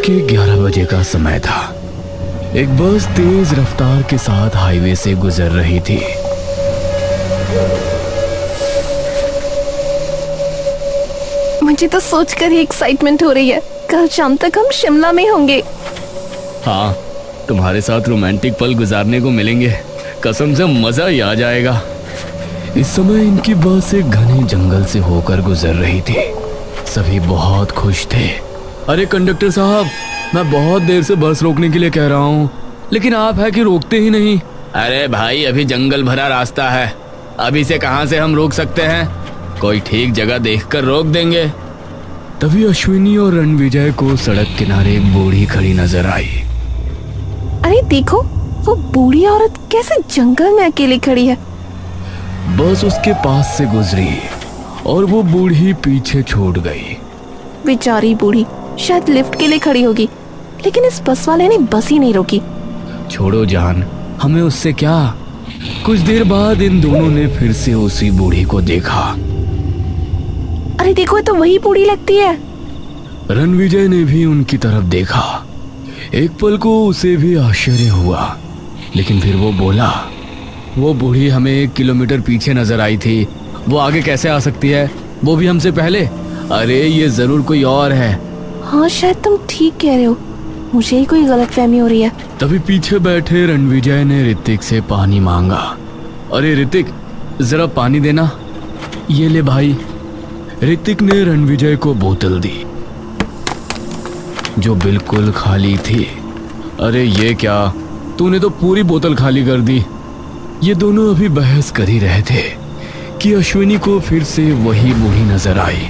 के 11 बजे का समय था। एक बस तेज रफ्तार के साथ हाईवे से गुजर रही थी। मुझे तो सोचकर ही एक्साइटमेंट हो रही है। कल शाम तक हम शिमला में होंगे। हाँ, तुम्हारे साथ रोमांटिक पल गुजारने को मिलेंगे। कसम से मजा ही आ जाएगा। इस समय इनकी बस एक घने जंगल से होकर गुजर रही थी। सभी बहुत खुश थे। अरे कंडक्टर साहब, मैं बहुत देर से बस रोकने के लिए कह रहा हूँ, लेकिन आप है कि रोकते ही नहीं। अरे भाई, अभी जंगल भरा रास्ता है, अभी से कहाँ से हम रोक सकते हैं? कोई ठीक जगह देखकर रोक देंगे। तभी अश्विनी और रणविजय को सड़क किनारे एक बूढ़ी खड़ी नजर आई। अरे देखो, वो बूढ़ी औरत कैसे जंगल में अकेली खड़ी है। बस उसके पास से गुजरी और वो बूढ़ी पीछे छूट गई। बेचारी बूढ़ी शायद लिफ्ट के लिए खड़ी होगी, लेकिन इस बस वाले ने बस ही नहीं रोकी। छोड़ो जान, हमें उससे क्या। कुछ देर बाद इन दोनों ने फिर से उसी बूढ़ी को देखा। अरे देखो, ये तो वही बूढ़ी लगती है। रणविजय ने भी उनकी तरफ देखा। एक पल को उसे भी आश्चर्य हुआ, लेकिन फिर वो बोला, वो बूढ़ी हमें 1 किलोमीटर पीछे नजर आई थी, वो आगे कैसे आ सकती है, वो भी हमसे पहले? अरे ये जरूर कोई और है। हाँ, शायद तुम ठीक कह रहे हो, मुझे ही कोई गलतफहमी हो रही है। तभी पीछे बैठे रणविजय ने ऋतिक से पानी मांगा। अरे ऋतिक, जरा पानी देना। ये ले भाई। ऋतिक ने रणविजय को बोतल दी, जो बिल्कुल खाली थी। अरे ये क्या, तूने तो पूरी बोतल खाली कर दी। ये दोनों अभी बहस कर ही रहे थे कि अश्विनी को फिर से वही बूढ़ी नजर आई,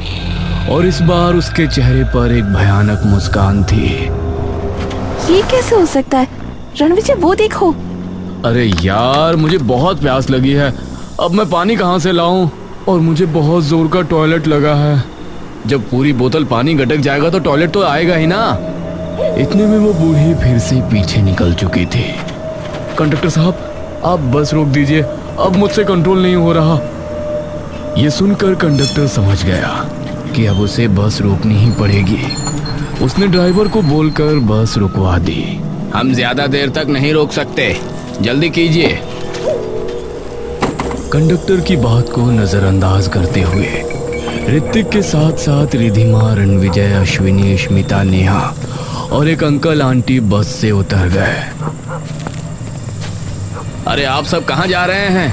और इस बार उसके चेहरे पर एक भयानक मुस्कान थी। ये कैसे हो सकता है? रणविजय, वो देखो। अरे यार, मुझे बहुत प्यास लगी है, अब मैं पानी कहाँ से लाऊं? और मुझे बहुत जोर का टॉयलेट लगा है। जब पूरी बोतल पानी गटक जाएगा तो टॉयलेट तो आएगा ही ना। इतने में वो बूढ़ी फिर से पीछे निकल चुकी थी। कंडक्टर साहब, आप बस रोक दीजिए, अब मुझसे कंट्रोल नहीं हो रहा। ये सुनकर कंडक्टर समझ गया कि अब उसे बस रोकनी ही पड़ेगी। उसने ड्राइवर को बोलकर बस रुकवा दी। हम ज्यादा देर तक नहीं रोक सकते, जल्दी कीजिए। कंडक्टर की बात को नजरअंदाज करते हुए ऋतिक के साथ साथ रिधिमा, रणविजय, अश्विनी, स्मिता, नेहा और एक अंकल आंटी बस से उतर गए। अरे आप सब कहाँ जा रहे हैं?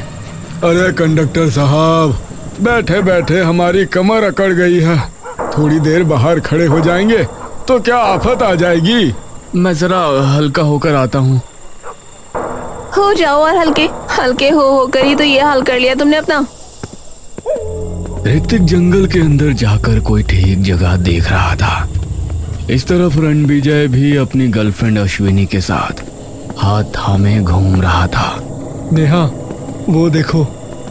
अरे कंडक्टर साहब, बैठे बैठे हमारी कमर अकड़ गई है, थोड़ी देर बाहर खड़े हो जाएंगे तो क्या आफत आ जाएगी। मैं जरा हल्का होकर आता हूँ। हो जाओ, और हल्के हल्के हो कर ही तो ये हाल कर लिया तुमने अपना। ऋतिक जंगल के अंदर जाकर कोई ठीक जगह देख रहा था। इस तरफ रणविजय भी अपनी गर्लफ्रेंड अश्विनी के साथ हाथ थामे घूम रहा था। नेहा, वो देखो,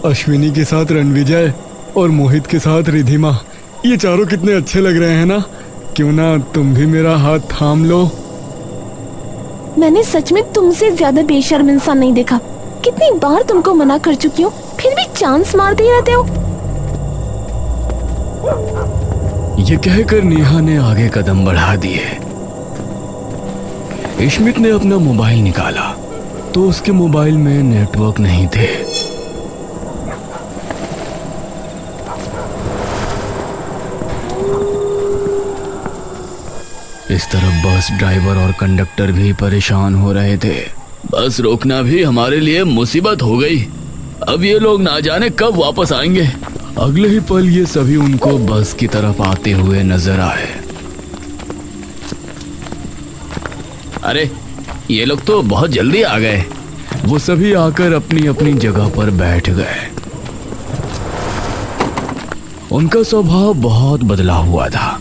अश्विनी के साथ रणविजय और मोहित के साथ रिधिमा, ये चारों कितने अच्छे लग रहे हैं ना। क्यों ना तुम भी मेरा हाथ थाम लो। मैंने सच में तुमसे ज्यादा बेशर्म इंसान नहीं देखा। कितनी बार तुमको मना कर चुकी हूँ, फिर भी चांस मारते ही रहते हो। ये कहकर नेहा ने आगे कदम बढ़ा दिए। स्मित ने अपना मोबाइल निकाला तो उसके मोबाइल में नेटवर्क नहीं थे। इस तरफ बस ड्राइवर और कंडक्टर भी परेशान हो रहे थे। बस रोकना भी हमारे लिए मुसीबत हो गई। अब ये लोग ना जाने कब वापस आएंगे। अगले ही पल ये सभी उनको बस की तरफ आते हुए नजर आए। अरे ये लोग तो बहुत जल्दी आ गए। वो सभी आकर अपनी अपनी जगह पर बैठ गए। उनका स्वभाव बहुत बदला हुआ था।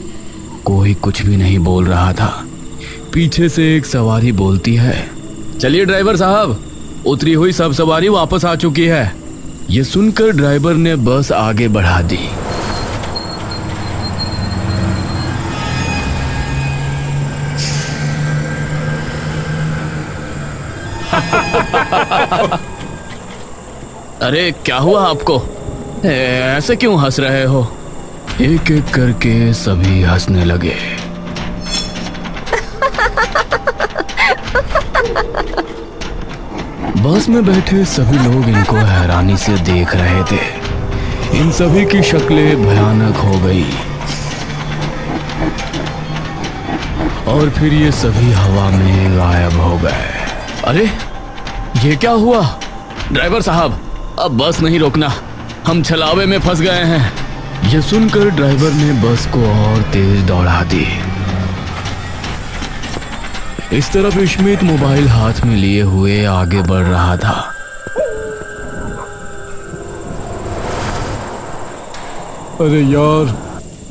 कोई कुछ भी नहीं बोल रहा था। पीछे से एक सवारी बोलती है, चलिए ड्राइवर साहब, उतरी हुई सब सवारी वापस आ चुकी है। ये सुनकर ड्राइवर ने बस आगे बढ़ा दी। अरे क्या हुआ आपको? ऐसे क्यों हंस रहे हो? एक एक करके सभी हंसने लगे। बस में बैठे सभी लोग इनको हैरानी से देख रहे थे। इन सभी की शक्लें भयानक हो गई और फिर ये सभी हवा में गायब हो गए। अरे ये क्या हुआ? ड्राइवर साहब, अब बस नहीं रोकना, हम छलावे में फंस गए हैं। ये सुनकर ड्राइवर ने बस को और तेज दौड़ा दी। इस तरफ स्मिथ मोबाइल हाथ में लिए हुए आगे बढ़ रहा था। अरे यार,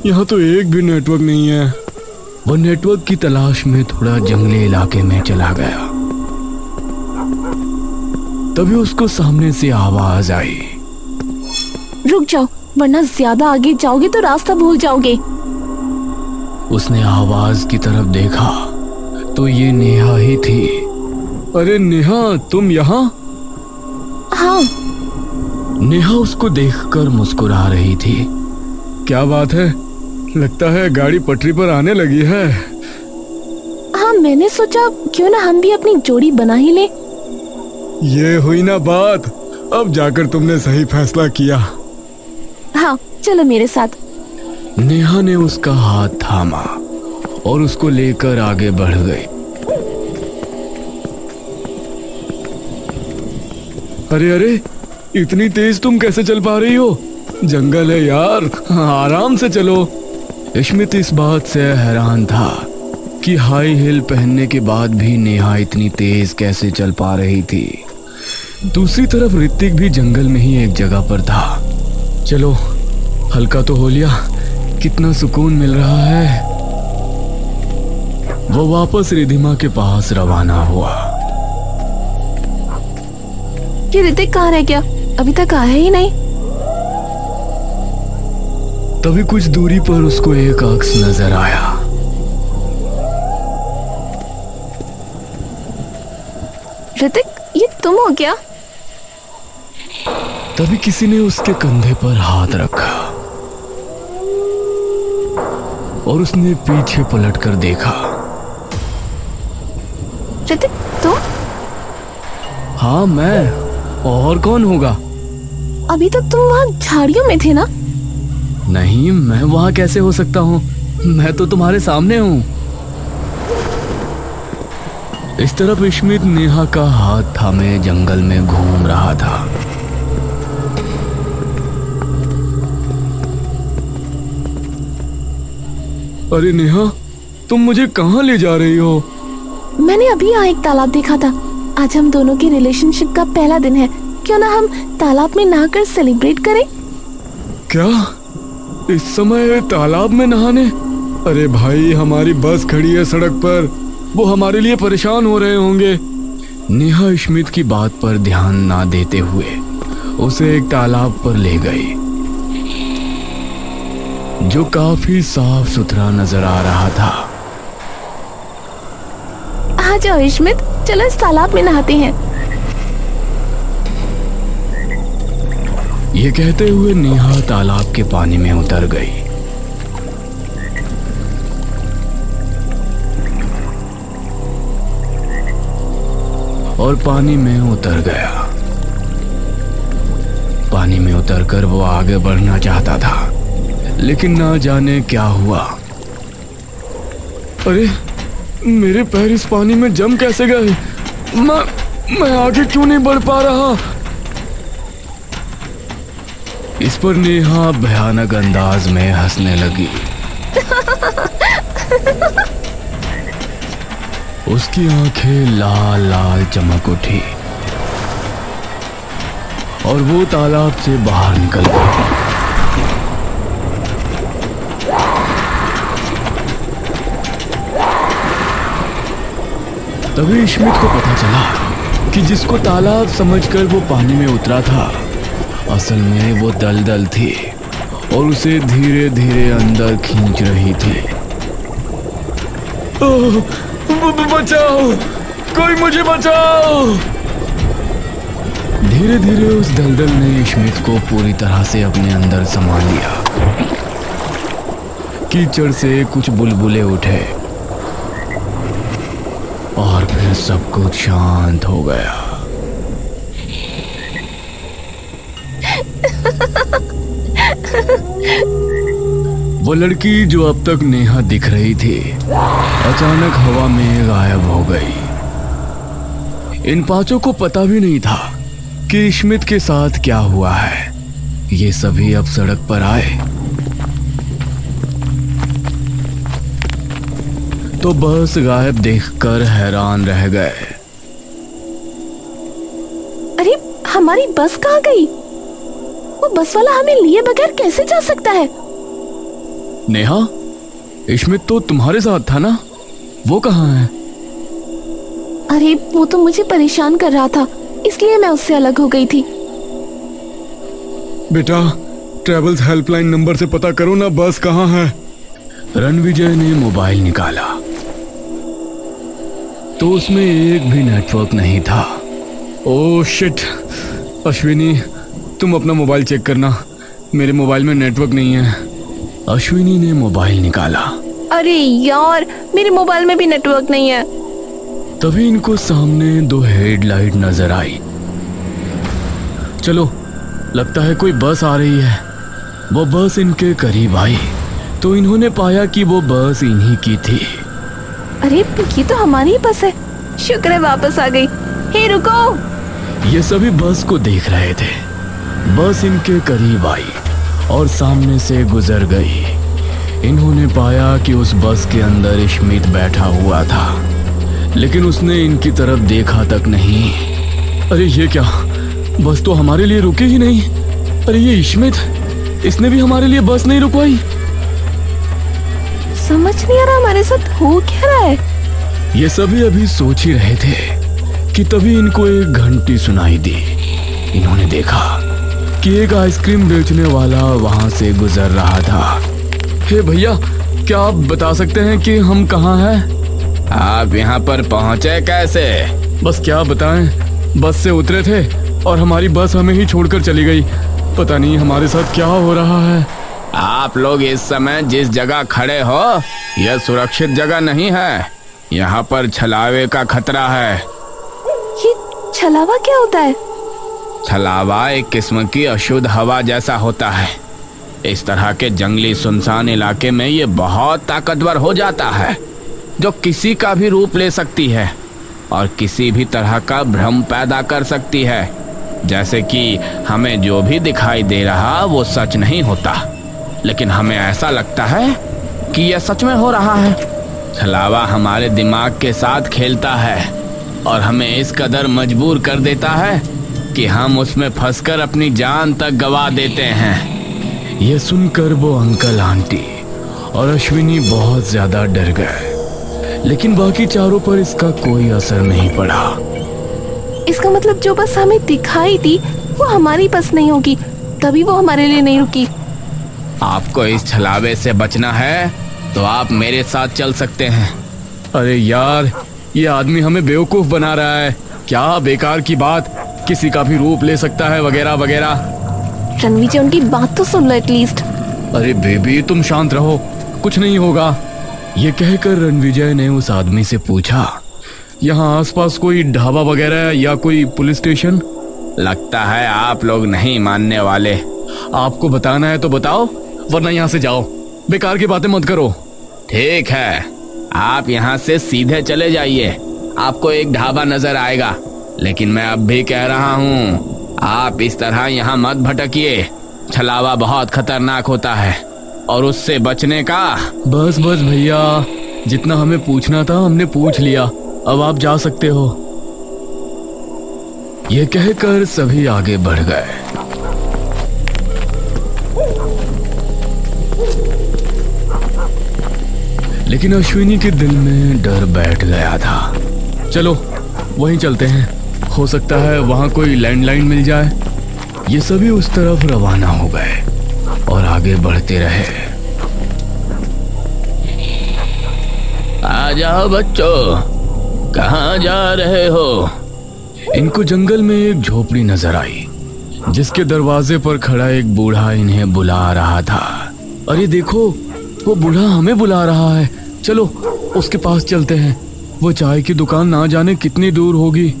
यहाँ तो एक भी नेटवर्क नहीं है। वो नेटवर्क की तलाश में थोड़ा जंगली इलाके में चला गया। तभी उसको सामने से आवाज आई। रुक जाओ, वरना ज्यादा आगे जाओगे तो रास्ता भूल जाओगे। उसने आवाज की तरफ देखा तो ये नेहा ही थी। अरे नेहा, तुम यहाँ? हाँ। नेहा उसको देखकर मुस्कुरा रही थी। क्या बात है, लगता है गाड़ी पटरी पर आने लगी है। हाँ, मैंने सोचा क्यों ना हम भी अपनी जोड़ी बना ही ले। ये हुई ना बात, अब जाकर तुमने सही फैसला किया। हाँ, चलो मेरे साथ। नेहा ने उसका हाथ थामा और उसको लेकर आगे बढ़ गई। अरे अरे, इतनी तेज तुम कैसे चल पा रही हो? जंगल है यार, आराम से चलो। स्मिथ इस बात से हैरान था कि हाई हील पहनने के बाद भी नेहा इतनी तेज कैसे चल पा रही थी। दूसरी तरफ ऋतिक भी जंगल में ही एक जगह पर था। चलो, हल्का तो हो लिया, कितना सुकून मिल रहा है। वो वापस रिधिमा के पास रवाना हुआ। कि ऋतिक कहाँ रह गया? अभी तक आया ही नहीं। तभी कुछ दूरी पर उसको एक अक्स नजर आया। ऋतिक, ये तुम हो क्या? तभी किसी ने उसके कंधे पर हाथ रखा और उसने पीछे पलटकर देखा। ऋतिक, तुम? हाँ, मैं। और कौन होगा? अभी तक तुम वहाँ झाड़ियों में थे ना? नहीं, मैं वहां कैसे हो सकता हूँ? मैं तो तुम्हारे सामने हूँ। इस तरफ स्मिथ नेहा का हाथ थामे जंगल में घूम रहा था। अरे नेहा, तुम मुझे कहाँ ले जा रही हो? मैंने अभी यहाँ एक तालाब देखा था। आज हम दोनों की रिलेशनशिप का पहला दिन है। क्यों ना हम तालाब में नहाकर सेलिब्रेट करें? क्या इस समय तालाब में नहाने? अरे भाई, हमारी बस खड़ी है सड़क पर, वो हमारे लिए परेशान हो रहे होंगे। नेहा स्मिथ की बात पर ध्यान ना देते हुए उसे एक तालाब पर ले गई जो काफी साफ सुथरा नजर आ रहा था। आ जाओ स्मिथ, चलो इस तालाब में नहाते हैं। ये कहते हुए नेहा तालाब के पानी में उतर गई। और पानी में उतर गया। पानी में उतरकर वो आगे बढ़ना चाहता था, लेकिन ना जाने क्या हुआ। अरे, मेरे पैर इस पानी में जम कैसे गए? मैं आगे क्यों नहीं बढ़ पा रहा? इस पर नेहा भयानक अंदाज में हंसने लगी। उसकी आंखें लाल लाल चमक उठी और वो तालाब से बाहर निकल गई। तभी स्मिथ को पता चला कि जिसको तालाब समझकर वो पानी में उतरा था, असल में वो दलदल थी और उसे धीरे धीरे अंदर खींच रही थी। बचाओ, कोई मुझे बचाओ! धीरे धीरे उस दलदल ने स्मिथ को पूरी तरह से अपने अंदर समा लिया। कीचड़ से कुछ बुलबुले उठे और फिर सब कुछ शांत हो गया। वो लड़की जो अब तक नेहा दिख रही थी अचानक हवा में गायब हो गई। इन पांचों को पता भी नहीं था कि स्मिथ के साथ क्या हुआ है। ये सभी अब सड़क पर आए तो बस गायब देखकर हैरान रह गए। अरे हमारी बस कहाँ गई? वो बस वाला हमें लिए बगैर कैसे जा सकता है? नेहा, स्मिथ तो तुम्हारे साथ था ना, वो कहाँ है? अरे वो तो मुझे परेशान कर रहा था, इसलिए मैं उससे अलग हो गई थी। बेटा, ट्रेवल्स हेल्पलाइन नंबर से पता करो ना, बस कहाँ है। रणविजय ने मोबाइल निकाला तो उसमें एक भी नेटवर्क नहीं था। ओह शिट, अश्विनी तुम अपना मोबाइल चेक करना, मेरे मोबाइल में नेटवर्क नहीं है। अश्विनी ने मोबाइल निकाला। अरे यार, मेरे मोबाइल में भी नेटवर्क नहीं है। तभी इनको सामने दो हेडलाइट नजर आई। चलो, लगता है कोई बस आ रही है। वो बस इनके करीब आई तो इन्होंने पाया कि वो बस इन्हीं की थी। अरे ये तो हमारी ही बस है, शुक्र है वापस आ गई। हे रुको! ये सभी बस को देख रहे थे। बस इनके करीब आई और सामने से गुजर गई। इन्होंने पाया कि उस बस के अंदर स्मिथ बैठा हुआ था, लेकिन उसने इनकी तरफ देखा तक नहीं। अरे ये क्या, बस तो हमारे लिए रुके ही नहीं। अरे ये स्मिथ, इसने भी हमारे लिए बस नहीं रुकवाई। समझ नहीं आ रहा हमारे साथ हो क्या रहा है। ये सभी अभी सोच ही रहे थे कि तभी इनको एक घंटी सुनाई दी। इन्होंने देखा कि एक आइसक्रीम बेचने वाला वहां से गुजर रहा था। हे भैया, क्या आप बता सकते हैं कि हम कहाँ हैं? आप यहाँ पर पहुँचे कैसे? बस क्या बताएं, बस से उतरे थे और हमारी बस हमें ही छोड़कर चली गई। पता नहीं हमारे साथ क्या हो रहा है। आप लोग इस समय जिस जगह खड़े हो यह सुरक्षित जगह नहीं है। यहाँ पर छलावे का खतरा है। ये छलावा क्या होता है? छलावा एक किस्म की अशुद्ध हवा जैसा होता है। इस तरह के जंगली सुनसान इलाके में ये बहुत ताकतवर हो जाता है, जो किसी का भी रूप ले सकती है और किसी भी तरह का भ्रम पैदा कर सकती है। जैसे कि हमें जो भी दिखाई दे रहा वो सच नहीं होता, लेकिन हमें ऐसा लगता है कि यह सच में हो रहा है। छलावा हमारे दिमाग के साथ खेलता है और हमें इस कदर मजबूर कर देता है कि हम उसमें फंसकर अपनी जान तक गवा देते हैं। यह सुनकर वो अंकल, आंटी और अश्विनी बहुत ज्यादा डर गए, लेकिन बाकी चारों पर इसका कोई असर नहीं पड़ा। इसका मतलब जो बस हमें दिखाई दी वो हमारी बस नहीं होगी, तभी वो हमारे लिए नहीं रुकी। आपको इस छलावे से बचना है तो आप मेरे साथ चल सकते हैं। अरे यार, ये आदमी हमें बेवकूफ बना रहा है। क्या बेकार की बात, किसी का भी रूप ले सकता है वगैरह वगैरह। रणविजय, उनकी बात तो सुन लो एटलीस्ट। अरे बेबी, तुम शांत रहो, कुछ नहीं होगा। ये कहकर रणविजय ने उस आदमी से पूछा, यहाँ आसपास कोई ढाबा वगैरह या कोई पुलिस स्टेशन? लगता है आप लोग नहीं मानने वाले। आपको बताना है तो बताओ, वरना यहाँ से जाओ। बेकार की बातें मत करो। ठीक है, आप यहाँ से सीधे चले जाइए, आपको एक ढाबा नजर आएगा। लेकिन मैं अब भी कह रहा हूँ, आप इस तरह यहाँ मत भटकिए। छलावा बहुत खतरनाक होता है और उससे बचने का। बस बस भैया, जितना हमें पूछना था हमने पूछ लिया, अब आप जा सकते हो। ये कहकर सभी आगे बढ़ गए। लेकिन अश्विनी के दिल में डर बैठ गया था। चलो वहीं चलते हैं, हो सकता है वहां कोई लैंडलाइन मिल जाए। ये सभी उस तरफ रवाना हो गए और आगे बढ़ते रहे। आ जाओ बच्चों, कहाँ जा रहे हो? इनको जंगल में एक झोपड़ी नजर आई, जिसके दरवाजे पर खड़ा एक बूढ़ा इन्हें बुला रहा था। अरे देखो, वो बूढ़ा हमें बुला रहा है, चलो उसके पास चलते हैं। वो चाय की दुकान ना जाने कितनी दूर होगी।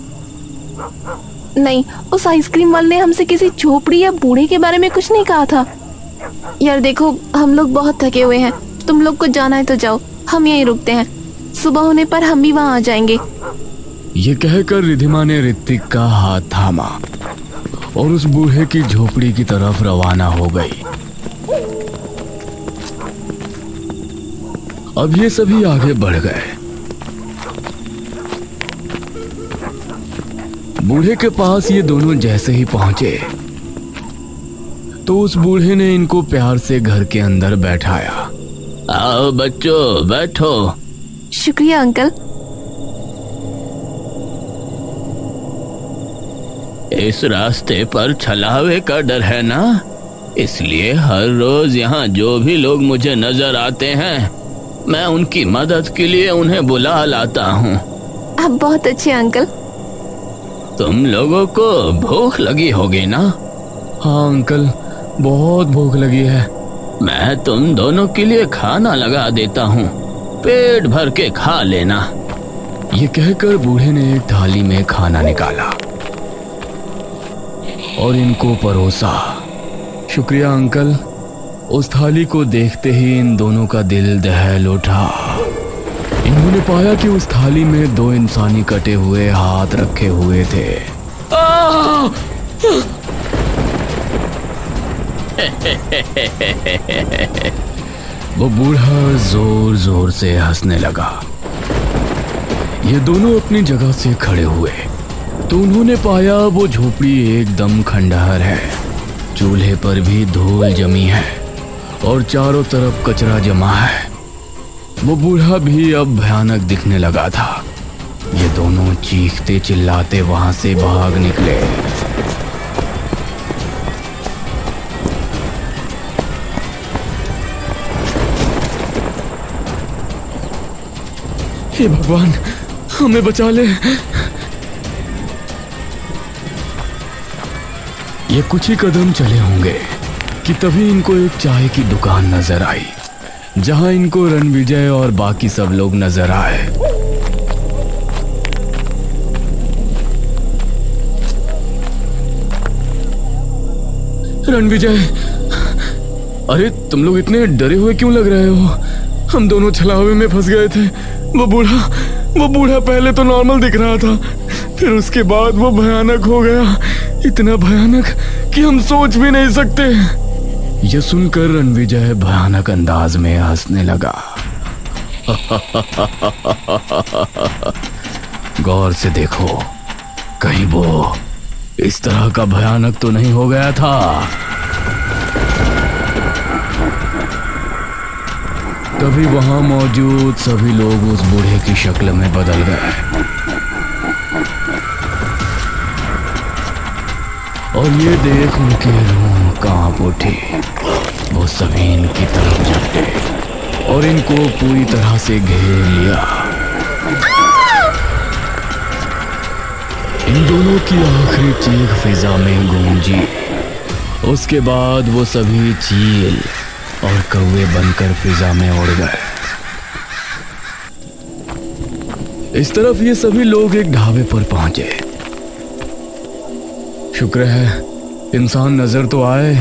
नहीं, उस आइसक्रीम वाले ने हमसे किसी झोपड़ी या बूढ़े के बारे में कुछ नहीं कहा था। यार देखो, हम लोग बहुत थके हुए हैं, तुम लोग को जाना है तो जाओ, हम यहीं रुकते हैं, सुबह होने पर हम भी वहाँ आ जाएंगे। ये कहकर रिधिमा ने ऋतिक का हाथ थामा और उस बूढ़े की झोपड़ी की तरफ रवाना हो गई। अब ये सभी आगे बढ़ गए। बूढ़े के पास ये दोनों जैसे ही पहुंचे तो उस बूढ़े ने इनको प्यार से घर के अंदर बैठाया। आओ बच्चों, बैठो। शुक्रिया अंकल। इस रास्ते पर छलावे का डर है ना, इसलिए हर रोज यहाँ जो भी लोग मुझे नजर आते हैं, मैं उनकी मदद के लिए उन्हें बुला लाता हूँ। आप बहुत अच्छे अंकल। तुम लोगों को भूख लगी होगी ना? हाँ अंकल, बहुत भूख लगी है। मैं तुम दोनों के लिए खाना लगा देता हूँ, पेट भर के खा लेना। ये कहकर बूढ़े ने एक थाली में खाना निकाला और इनको परोसा। शुक्रिया अंकल। उस थाली को देखते ही इन दोनों का दिल दहल उठा। इन्होंने पाया कि उस थाली में 2 इंसानी कटे हुए हाथ रखे हुए थे। वो बूढ़ा जोर जोर से हंसने लगा। ये दोनों अपनी जगह से खड़े हुए तो उन्होंने पाया वो झोपड़ी एकदम खंडहर है। चूल्हे पर भी धूल जमी है और चारों तरफ कचरा जमा है। वो बूढ़ा भी अब भयानक दिखने लगा था। ये दोनों चीखते चिल्लाते वहां से भाग निकले। हे भगवान, हमें बचा ले। ये कुछ ही कदम चले होंगे कि तभी इनको एक चाय की दुकान नजर आई, जहां इनको रणविजय और बाकी सब लोग नजर आए। रणविजय, अरे तुम लोग इतने डरे हुए क्यों लग रहे हो? हम दोनों छलावे में फंस गए थे। वो बूढ़ा पहले तो नॉर्मल दिख रहा था, फिर उसके बाद वो भयानक हो गया, इतना भयानक कि हम सोच भी नहीं सकते। यह सुनकर रणविजय भयानक अंदाज में हंसने लगा। गौर से देखो, कहीं वो इस तरह का भयानक तो नहीं हो गया था। तभी वहां मौजूद सभी लोग उस बूढ़े की शक्ल में बदल गए और ये देख उनके रूह कांप उठे। वो सभी इनकी तरफ झपटे और इनको पूरी तरह से घेर लिया। इन दोनों की आखिरी चीख फिजा में गूंजी। उसके बाद वो सभी चील और कौवे बनकर फिजा में उड़ गए। इस तरफ ये सभी लोग एक ढाबे पर पहुंचे। शुक्र है इंसान नजर तो आए।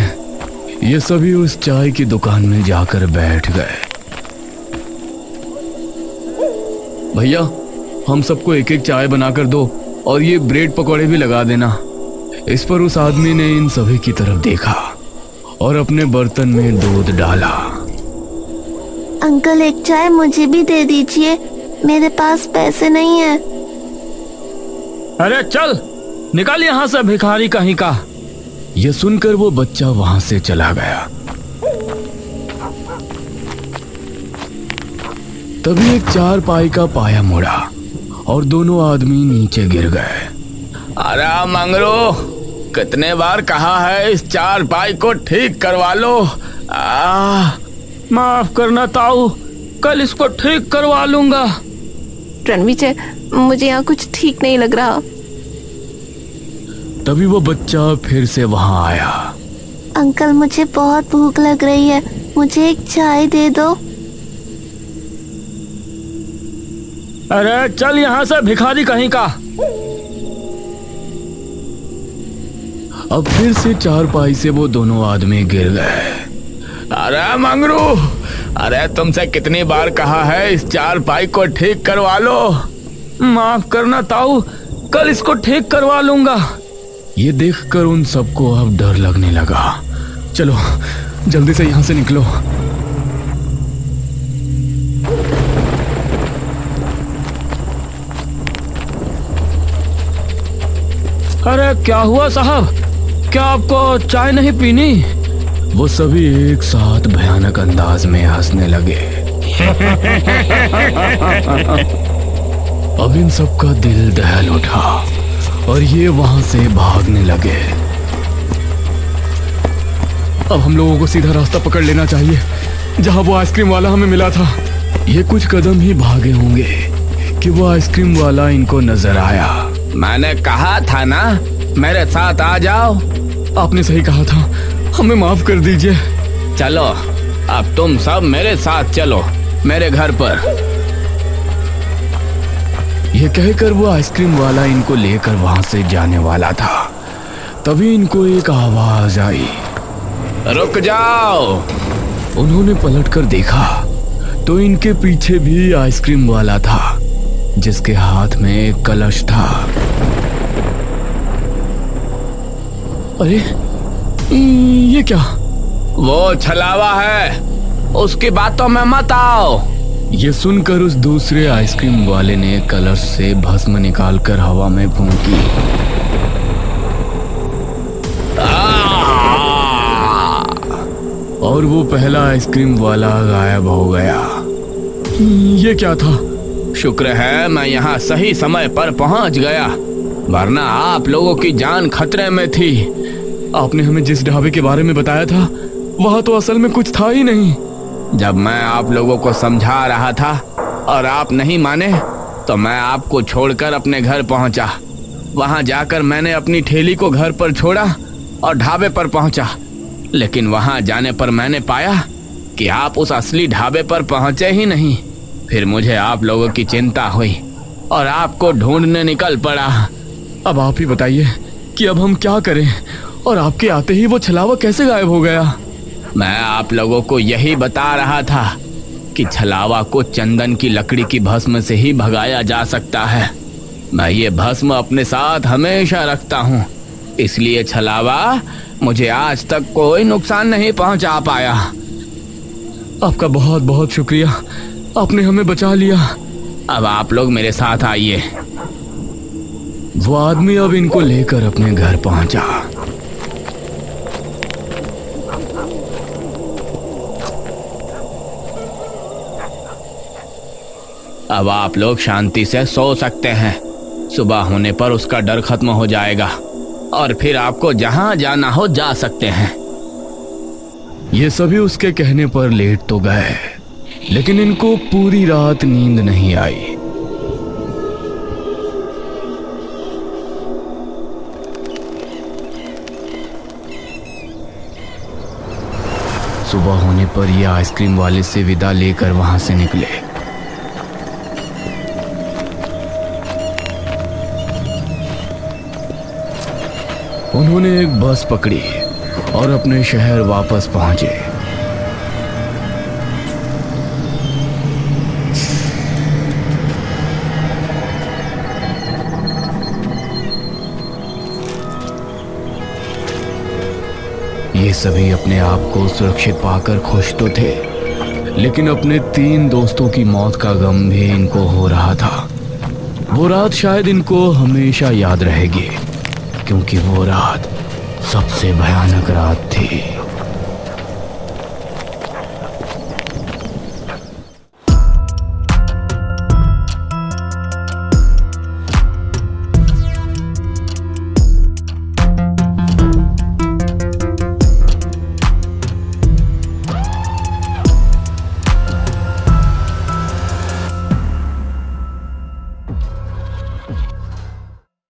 ये सभी उस चाय की दुकान में जाकर बैठ गए। भैया, हम सबको एक एक चाय बनाकर दो और ये ब्रेड पकौड़े भी लगा देना। इस पर उस आदमी ने इन सभी की तरफ देखा और अपने बर्तन में दूध डाला। अंकल, एक चाय मुझे भी दे दीजिए, मेरे पास पैसे नहीं है। अरे चल निकाल यहाँ से, भिखारी कहीं का। यह सुनकर वो बच्चा वहां से चला गया। तभी एक चारपाई का पाया मुड़ा और दोनों आदमी नीचे गिर गए। अरे मंगरू, कितने बार कहा है इस चारपाई को ठीक करवा लो। माफ करना ताऊ, कल इसको ठीक करवा लूंगा। रणविजय, मुझे यहाँ कुछ ठीक नहीं लग रहा। तभी वो बच्चा फिर से वहां आया। अंकल, मुझे बहुत भूख लग रही है, मुझे एक चाय दे दो। अरे चल यहाँ से भिखारी कहीं का। अब फिर से चारपाई से वो दोनों आदमी गिर गए। अरे मंगरू, अरे तुमसे कितनी बार कहा है इस चारपाई को ठीक करवा लो। माफ करना ताऊ, कल इसको ठीक करवा लूंगा। ये देखकर उन सबको अब डर लगने लगा। चलो जल्दी से यहाँ से निकलो। अरे क्या हुआ साहब, क्या आपको चाय नहीं पीनी? वो सभी एक साथ भयानक अंदाज में हंसने लगे। अब इन सबका दिल दहल उठा और ये वहां से भागने लगे। अब हम लोगों को सीधा रास्ता पकड़ लेना चाहिए जहां वो आइसक्रीम वाला हमें मिला था। ये कुछ कदम ही भागे होंगे कि वो आइसक्रीम वाला इनको नजर आया। मैंने कहा था ना मेरे साथ आ जाओ। आपने सही कहा था, हमें माफ कर दीजिए। चलो अब तुम सब मेरे साथ चलो मेरे घर पर। यह कहकर वो आइसक्रीम वाला इनको लेकर वहां से जाने वाला था। तभी इनको एक आवाज आई, रुक जाओ। उन्होंने पलटकर देखा तो इनके पीछे भी आइसक्रीम वाला था जिसके हाथ में एक कलश था। अरे ये क्या? वो छलावा है, उसकी बातों में मत आओ। ये सुनकर उस दूसरे आइसक्रीम वाले ने कलश से भस्म निकालकर हवा में फूंकी। और वो पहला आइसक्रीम वाला गायब हो गया। ये क्या था? शुक्र है मैं यहाँ सही समय पर पहुँच गया, वरना आप लोगों की जान खतरे में थी। आपने हमें जिस ढाबे के बारे में बताया था वहाँ तो असल में कुछ था ही नहीं। जब मैं आप लोगों को समझा रहा था और आप नहीं माने तो मैं आपको छोड़कर अपने घर पहुँचा। वहाँ जाकर मैंने अपनी ठेली को घर पर छोड़ा और ढाबे पर पहुँचा, लेकिन वहाँ जाने पर मैंने पाया कि आप उस असली ढाबे पर पहुँचे ही नहीं। फिर मुझे आप लोगों की चिंता हुई और आपको ढूंढने निकल पड़ा। अब आप ही बताइए कि अब हम क्या करें, और आपके आते ही वो छलावा कैसे गायब हो गया? मैं आप लोगों को यही बता रहा था कि छलावा को चंदन की लकड़ी की भस्म से ही भगाया जा सकता है। मैं ये भस्म अपने साथ हमेशा रखता हूँ, इसलिए छलावा मुझे आज तक कोई नुकसान नहीं पहुँचा पाया। आपका बहुत बहुत शुक्रिया, आपने हमें बचा लिया। अब आप लोग मेरे साथ आइए। वो आदमी अब इनको लेकर अपने घर पहुंचा। अब आप लोग शांति से सो सकते हैं। सुबह होने पर उसका डर खत्म हो जाएगा और फिर आपको जहां जाना हो जा सकते हैं। ये सभी उसके कहने पर लेट तो गए, लेकिन इनको पूरी रात नींद नहीं आई। सुबह होने पर ये आइसक्रीम वाले से विदा लेकर वहां से निकले। उन्होंने एक बस पकड़ी और अपने शहर वापस पहुंचे। ये सभी अपने आप को सुरक्षित पाकर खुश तो थे, लेकिन अपने 3 दोस्तों की मौत का गम भी इनको हो रहा था। वो रात शायद इनको हमेशा याद रहेगी, क्योंकि वो रात सबसे भयानक रात थी।